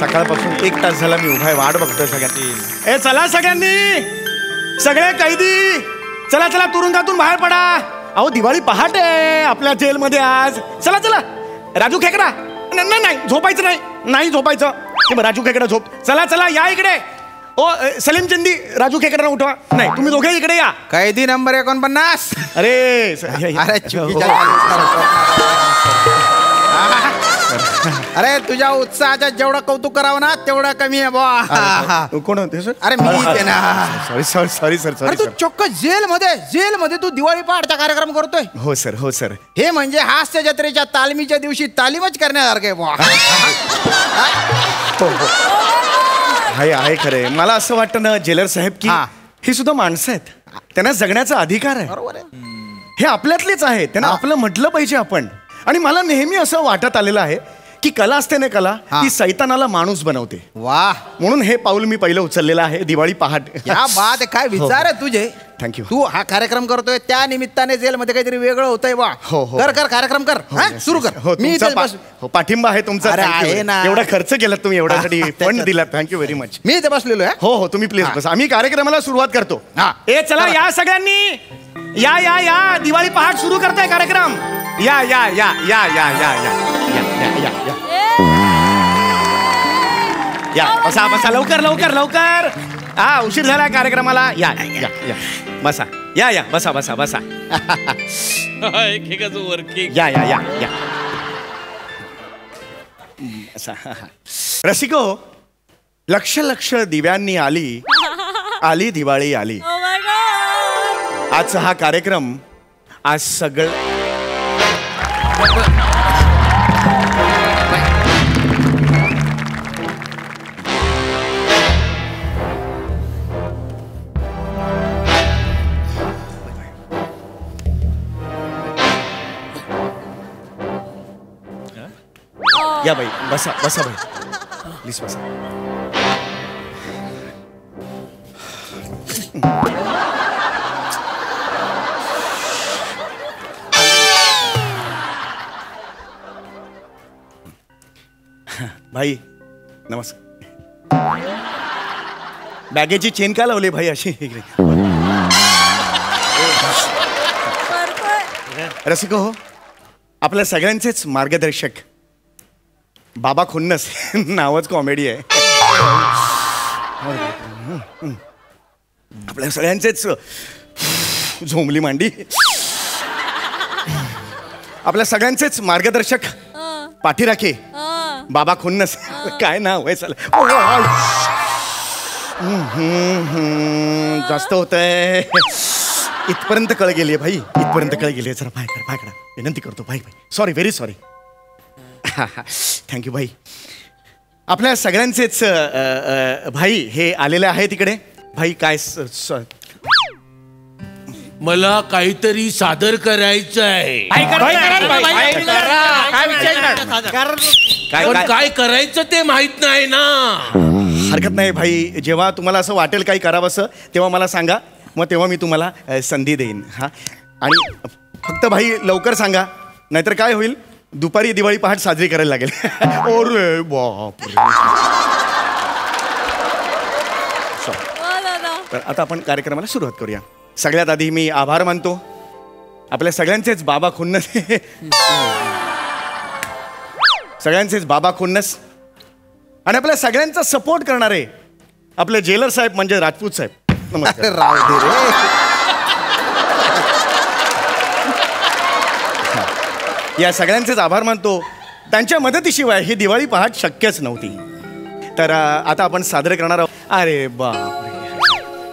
सकाळपासून 1 तास झाला मी उभा आहे, वाट बघतोय सगळ्यांनी. ए चला सगळ्यांनी, सगळे कैदी चला चला, तुरुंगातून बाहेर पडा. अहो दिवाळी पहाटे आहे आपल्या जेलमध्ये आज. चला चला. राजू खेकडा, नाही झोपायचं, नाही झोपायचं. राजू खेकडा झोप. चला चला या इकडे. ओ सलीम चंदी, राजू खेकडा उठवा. नाही तुम्ही दोघे इकडे या. कैदी नंबर 49. अरे अरे तुझ्या उत्साहाचं जेवढं कौतुक करावं ना तेवढं कमी आहे बा. कोण होते सर? अरे मी ना. Sorry sir. अरे तू चक्क जेलमध्ये तू दिवाळी पहाटचा कार्यक्रम करतोय. हो सर. हे म्हणजे हास्य जत्रेच्या तालमीच्या दिवशी तालीमच करण्यासारखे बा. आहे खरे. मला असं वाटतं ना जेलर साहेब की ही सुद्धा माणसं आहेत, त्यांना जगण्याचा अधिकार आहे. बरोबर आहे. हे आपल्यातलेच आहे, त्यांना आपलं म्हटलं पाहिजे आपण. आणि मला नेहमी असं वाटत आलेलं आहे की कला असते ना, कला ती सैतानाला माणूस बनवते. वाह. म्हणून हे पाऊल मी पहिलं उचललेलं आहे दिवाळी पहाट. या बात आहे. काय विचार आहे तुझे. थँक्यू. तू हा कार्यक्रम करतोय त्या निमित्ताने जेलमध्ये काहीतरी वेगळं होतंय बा. कर कार्यक्रम कर. सुरू कर. मी पाठिंबा आहे तुमचा. आहे ना. एवढा खर्च केला तुम्ही, एवढ्यासाठी फंड दिला. Thank you very much. मी इथे बसलेलो आहे. हो तुम्ही प्लीज बस. आम्ही कार्यक्रमाला सुरुवात करतो. ए चला या सगळ्यांनी, या या या दिवाळी पहाट सुरू करताय कार्यक्रम. या या या या या या या या या या बसा लवकर. हा उशीर झाला कार्यक्रमाला. या या या बसा. या बसा. या या या या बसा. रसिको, लक्ष दिव्यांनी आली दिवाळी आली. आजचा हा कार्यक्रम आज सगळं या बाई बसा बाई प्लीज बसा. भाई नमस्कार. बॅगेची चेन का लावली भाई अशी इकडे? रसिको हो, आपल्या सगळ्यांचेच मार्गदर्शक बाबा खुन्नस नावच कॉमेडी आहे. आपल्या सगळ्यांचेच झोंबली मांडी, आपल्या सगळ्यांचेच मार्गदर्शक पाठीराखे बाबा खुन्नस. काय नाव आहे चला. जास्त होतंय. इथपर्यंत कळ गेली भाई, इथपर्यंत कळ गेली. जरा पाय करा विनंती करतो भाई. Sorry, very sorry. थँक्यू भाई. आपल्या सगळ्यांचेच भाई हे आलेले आहे तिकडे. भाई काय मला काहीतरी सादर करायचं आहे. काय करायचं ते माहित नाही ना. हरकत नाही भाई, जेव्हा तुम्हाला असं वाटेल काही करावं असं तेव्हा मला सांगा, मग तेव्हा मी तुम्हाला संधी देईन. हा, आणि फक्त भाई लवकर सांगा, नाहीतर काय होईल, दुपारी दिवाळी पहाट साजरी करायला लागेल. अरे बाप. तर आता आपण कार्यक्रमाला सुरुवात करूया. सगळ्यात आधी मी आभार मानतो आपल्या सगळ्यांचेच बाबा खुन्नस, सगळ्यांचेच बाबा खुन्नस आणि आपल्या सगळ्यांचा सपोर्ट करणारे आपले जेलर साहेब म्हणजे राजपूत साहेब. नमस्कार. राव दे रे. या सगळ्यांचेच आभार मानतो. त्यांच्या मदतीशिवाय ही दिवाळी पहाट शक्यच नव्हती. तर आता आपण सादर करणार आहोत. अरे बाप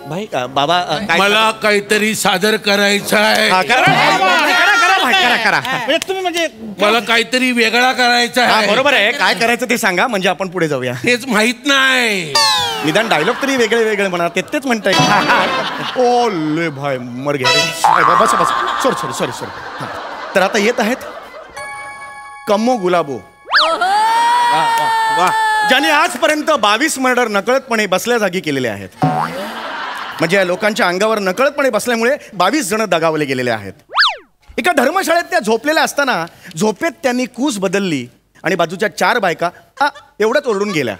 भाई, बाबा मला काहीतरी सादर करायचं आहे. तुम्ही म्हणजे मला काहीतरी वेगळा करायचा आहे. बरोबर आहे. काय करायचं ते सांगा, म्हणजे आपण पुढे जाऊया. हेच माहित नाही. निदान डायलॉग तरी वेगळे वेगळे म्हणा. तेच म्हणताय. ओले भाई मर गया. बस सॉरी. तर आता येत आहेत कम्मो गुलाबो, ज्याने आजपर्यंत 22 मर्डर नकळतपणे बसल्या जागी केलेले आहेत. म्हणजे या लोकांच्या अंगावर नकळतपणे बसल्यामुळे 22 जण दगावले गेलेले आहेत. एका धर्मशाळेत त्या झोपलेल्या असताना झोपेत त्यांनी कूस बदलली आणि बाजूच्या 4 बायका एवढ्याच ओरडून गेल्या.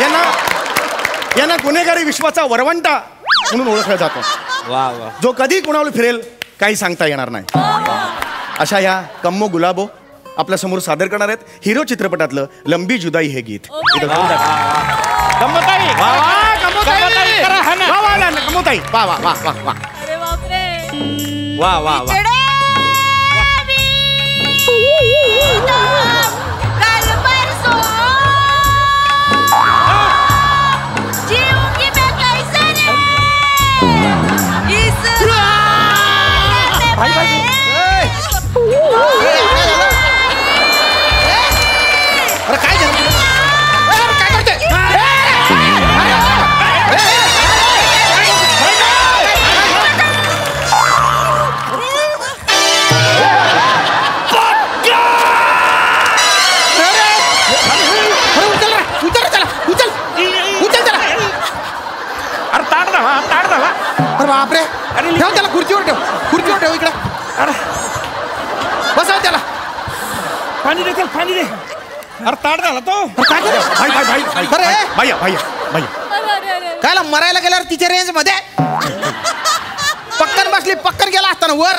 यांना गुन्हेगारी विश्वाचा वरवंटा म्हणून ओळखला जातो. वा वा. जो कधी कुणाला फिरेल काही सांगता येणार नाही. अशा या कम्मो गुलाबो आपल्या समोर सादर करणार आहेत हिरो चित्रपटातलं लंबी जुदाई हे गीत. गंमताई. वा वा, गंमोताई. गंमताई, करा हा ना. वा वा, ना, गंमोताई. वा वा वा वा वा. अरे बापरे. वा वा वा. भाई भाई. अरे काय झालं तुला? अरे काय करते? उचल चला उचल उचल चला. अरे ताड झाला. अरे बापरे. अरे ठेव त्याला खुर्चीवर ठेव इकडे. अरे बसव त्याला. पाणी दे, चल पाणी दे. अरे ताड झाला तो. अरे काय करते? भाई भाई भाई भाई अरे. भैया भैया भैया. अरे अरे अरे. कायला मरायला गेल्यावर तिच्या रेंज मध्ये पक्कन बसली पक्कन गेला असताना वर.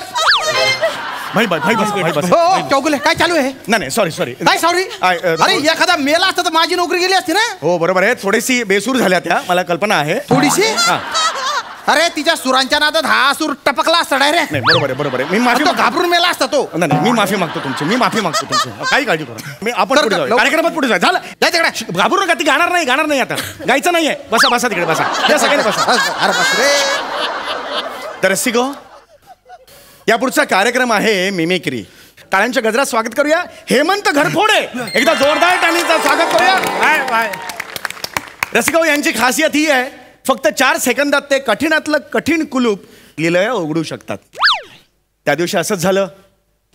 भाई भाई भाई बस भाई बस. हो हो, चौगुले काय चालू आहे? नाही सॉरी सॉरी. काय सॉरी? अरे एखादा मेला असता तर माझी नोकरी गेली असती ना. हो बरोबर आहे. थोडीशी बेसूर झाल्या त्या मला कल्पना आहे. थोडीशी. हा. अरे तिच्या सुरांच्या नादात हा सूर टपकला असता डायरेक्ट. नाही बरोबर आहे. मी माफी तो घाबरून मेला असता तो. नाही मी माफी मागतो तुमची. काही काळजी करू नका. मी आपण तर पुढे का- जाऊया. कार्यक्रमात पुढे जाऊया. झालं जाय तिकडे. घाबरू नका. ती गाणार नाही आता. गायचं नाहीये. बसा तिकडे बसा. या सगळ्यांनी बसा. अरे बस रे. तर रसिको या पुढचा कार्यक्रम आहे मिमिक्री. टाळ्यांच्या गजरात स्वागत करूया हेमंत घरफोडे. एकदा जोरदार टाळीचं स्वागत करूया. रसिको यांची खासियत ही आहे फक्त 4 सेकंदात ते कठीणातलं कठीण कुलूप लिलय उघडू शकतात. त्या दिवशी असंच झालं.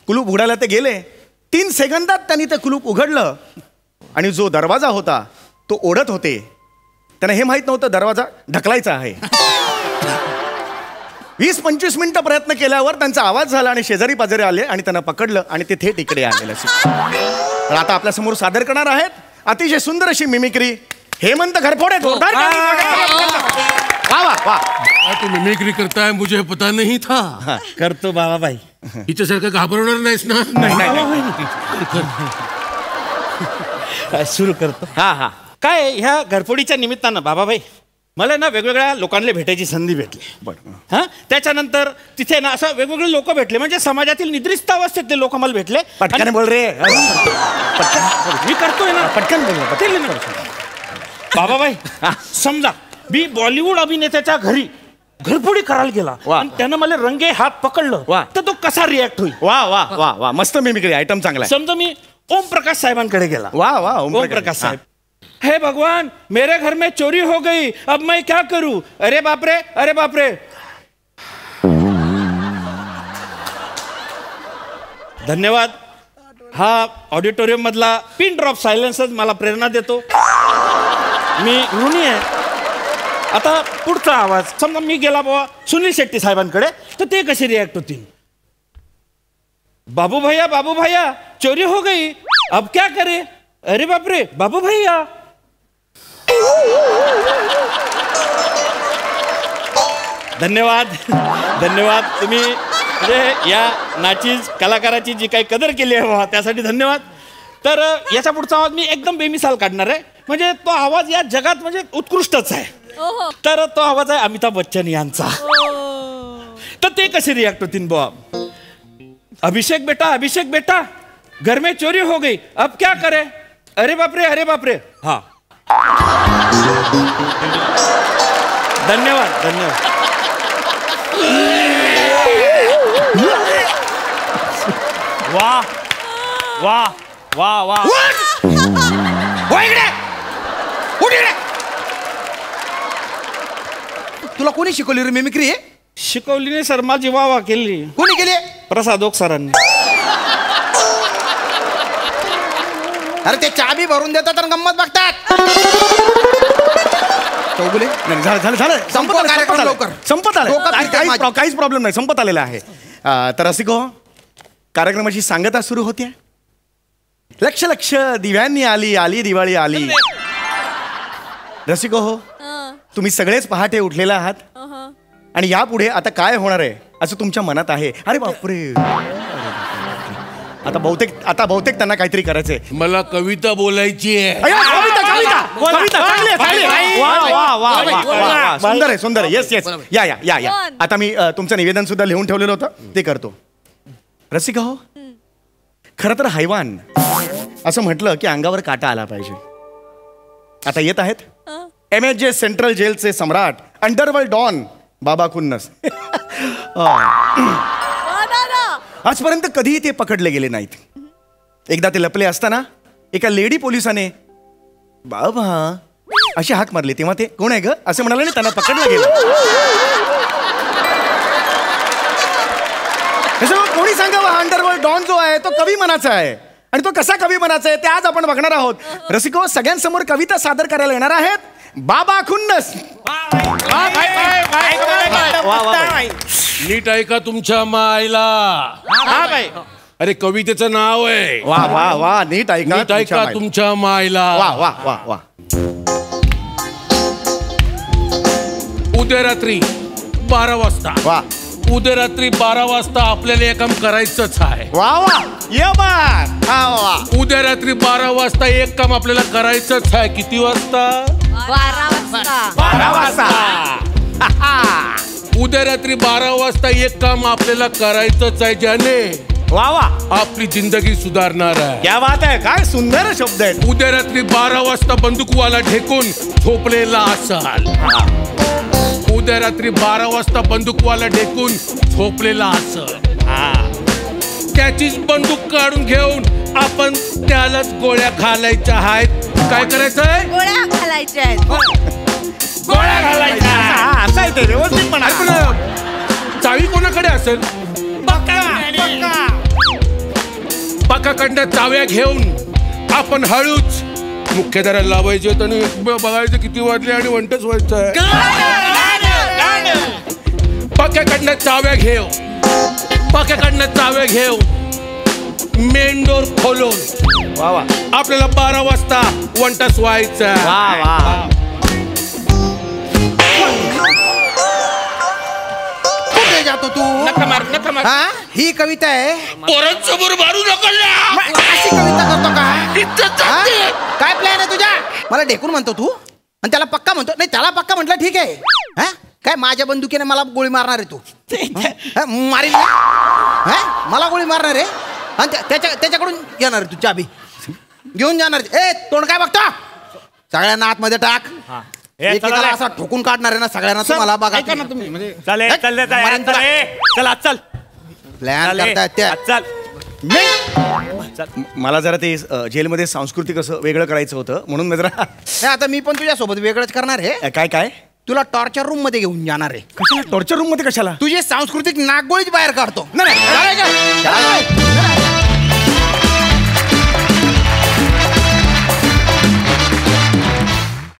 कुलूप उघडायला ते गेले. 3 सेकंदात त्यांनी ते कुलूप उघडलं आणि जो दरवाजा होता तो ओढत होते. त्यांना हे माहीत नव्हतं दरवाजा ढकलायचा आहे. 20-25 मिनिटं प्रयत्न केल्यावर त्यांचा आवाज झाला आणि शेजारी पाजारी आले आणि त्यांना पकडलं आणि ते थेट इकडे आलेले. तर आता आपल्या समोर सादर करणार आहेत अतिशय सुंदर अशी मिमिक्री हेमंत घरफोडे. जोरदार टाळी. वा वा वा. तू मिमिक्री करताय मुझे पता नहीं था. करतो बाबाबाई. हिच्यासारखं घाबरवणार नाहीस ना? सुरू करतो. हा. काय ह्या घरफोडीच्या निमित्तानं बाबाबाई मला ना वेगवेगळ्या लोकांना भेटायची संधी भेटली. बरं. हा त्याच्यानंतर तिथे ना असं वेगवेगळे लोक भेटले म्हणजे समाजातील निद्रिस्त अवस्थेतले लोक मला भेटले. पटकन बोल रे. मी करतोय ना. पटकन बोल. बाबाबाई समजा मी बॉलिवूड अभिनेत्याच्या घरी घरफोडी करायला गेला वा. आणि त्यानं मला रंगे हात पकडलं वा. तर तो कसा रिॲक्ट होईल. वा वा वा वा. मस्त मिमिक्री आयटम चांगला आहे. समजा मी ओम प्रकाश साहेबांकडे गेला. वा वा. ओम प्रकाश साहेब. हे भगवान मेरे घर में चोरी हो गई अब मैं क्या करूं. अरे बाप रे. धन्यवाद. हा ऑडिटोरियम मधला पिन ड्रॉप सायलेन्सच मला प्रेरणा देतो. मी ऋणी आहे. आता पुढचा आवाज समजा मी गेला बाबा सुनील शेट्टी साहेबांकडे तर ते कसे रिॲक्ट होतील. बाबू भैया चोरी हो गई अब क्या करे. अरे बाप रे बाबू भैया. धन्यवाद तुम्ही म्हणजे या नाचीज कलाकाराची जी काही कदर केली आहे बाबा त्यासाठी धन्यवाद. तर याच्या पुढचा आवाज मी एकदम बेमिसाल काढणार आहे म्हणजे तो आवाज या जगात म्हणजे उत्कृष्टच आहे. ओहो. तर तो आवाज आहे अमिताभ बच्चन यांचा. तर ते कसे रिॲक्ट होतील बाबा. अभिषेक बेटा घर में चोरी हो गई अब क्या करे. अरे बाप रे. हाँ धन्यवाद. वा वा वा वा. हो इकडे. उठ इकडे. तुला कोणी शिकवली रे मिमिक्री? शिकवली नाही सर माझी वावा केली. कोणी केली? प्रसाद ओक सरांनी. अरे ते चाबी भरून देतात तर गंमत बघतात. चौगुले नाही, झालं संपवा कार्यक्रम लवकर. संपत आलं. डोकं फिरतंय माझं. काहीच प्रॉब्लेम नाही. संपत आलेला आहे. तर रसिको कार्यक्रमाची सांगता सुरू होते. लक्ष दिव्यांनी आली दिवाळी आली. रसिको हो, तुम्ही सगळेच पहाटे उठलेला आहात आणि यापुढे आता काय होणार आहे असं तुमच्या मनात आहे. अरे बापरे, आता बहुतेक त्यांना काहीतरी करायचंय. मला कविता बोलायची आहे. अय्या, कविता कविता कविता चांगली आहे, चांगली आहे. वा, वा, वा, वा, वा. सुंदर आहे, सुंदर आहे. येस येस, या या या या. आता मी तुमचं निवेदन सुद्धा लिहून ठेवलेलं होतं, ते करतो. रसिका हो, खरं तर हैवान असं म्हटलं की अंगावर काटा आला पाहिजे. आता येत आहेत MSJ सेंट्रल जेलचे सम्राट, अंडरवर्ल्ड डॉन बाबा खुन्नस. आजपर्यंत कधीही ते पकडले गेले नाहीत. एकदा ते लपले असताना एका लेडी पोलिसाने बाबा अशी हाक मारली, तेव्हा ते कोण आहे ग असं म्हणाले आणि त्यांना पकडलं गेलं. कोणी सांगावं, हा अंडरवर्ल्ड डॉन जो आहे तो कवी मनाचा आहे आणि तो कसा कवी मनाचा आहे ते आज आपण बघणार आहोत. रसिको, सगळ्यांसमोर कविता सादर करायला येणार आहेत बाबा खुन्नस. नीट ऐका तुमच्या मायला. अरे कवितेचं नाव आहे. वा वा वा, नीट ऐका, नीट ऐका तुमच्या मायला. वा वा वा वा. उद्या रात्री 12 वाजता. वा उद्या रात्री 12 वाजता आपल्याला हे काम करायचंच आहे. वा वा, ये बात. हा वा. उद्या रात्री 12 वाजता एक काम आपल्याला करायचंच आहे. किती वाजता? 12 वाजता. उद्या रात्री 12 वाजता एक काम आपल्याला करायचंच आहे, ज्याने वा वा, आपली जिंदगी सुधारणार आहे. क्या बात आहे, काय सुंदर शब्द आहेत. उद्या रात्री 12 वाजता बंदूकवाला ठेकून झोपलेला असाल. उद्या रात्री 12 वाजता बंदूकवाला ढेकून झोपलेला असेल. त्याचीच बंदूक काढून घेऊन आपण त्यालाच गोळ्या घालायच्या आहेत. काय करायचंय? गोळ्या घालायच्या आहेत. गोळ्या घालायच्या. असं आहे ते, व्यवस्थित म्हणा. चावी कोणाकडे असेल? पकाकडनं चाव्या घेऊन आपण हळूच मुख्यधाराला लावायचे आणि बघायचं किती वाजले आणि वंटच व्हायचं. पक्याकडनं चाव्या घेऊ मेन डोर खोलून वा वा आपल्याला 12 वाजता वंटच व्हायचं. वा वा. कुठे जातो तू? नका मार. हा, ही कविता आहे. पोरांसमोर मारू नका. अशी कविता करतो का? हा? काय प्लॅन आहे तुझा? मला ढेकून म्हणतो तू आणि त्याला पक्का म्हणतो. नाही, त्याला पक्का म्हटलं ठीक आहे. हा, काय माझ्या बंदुकीने मला गोळी मारणार आहे तू? मारील ना? हा, मला गोळी मारणार आहे आणि त्याच्याकडून येणार आहे तू चाबी घेऊन जाणार. ए, तोंड काय बघतो? सगळ्यांना आतमध्ये टाक. एकेकाला असा ठोकून काढणार आहे ना सगळ्यांना. तुम्हाला बघा ऐका ना तुम्ही, म्हणजे चल प्लॅन करतायत त्या. मला जरा ते जेलमध्ये सांस्कृतिक असं वेगळं करायचं होतं म्हणून मी जरा. नाही, आता मी पण तुझ्यासोबत वेगळंच करणार आहे. काय काय? तुला टॉर्चर रूम मध्ये घेऊन जाणार आहे. कशाला टॉर्चर रूम मध्ये? कशाला? तुझी सांस्कृतिक नागगोळीच बाहेर काढतो. नाही, नाही. चालेल का? चालेल.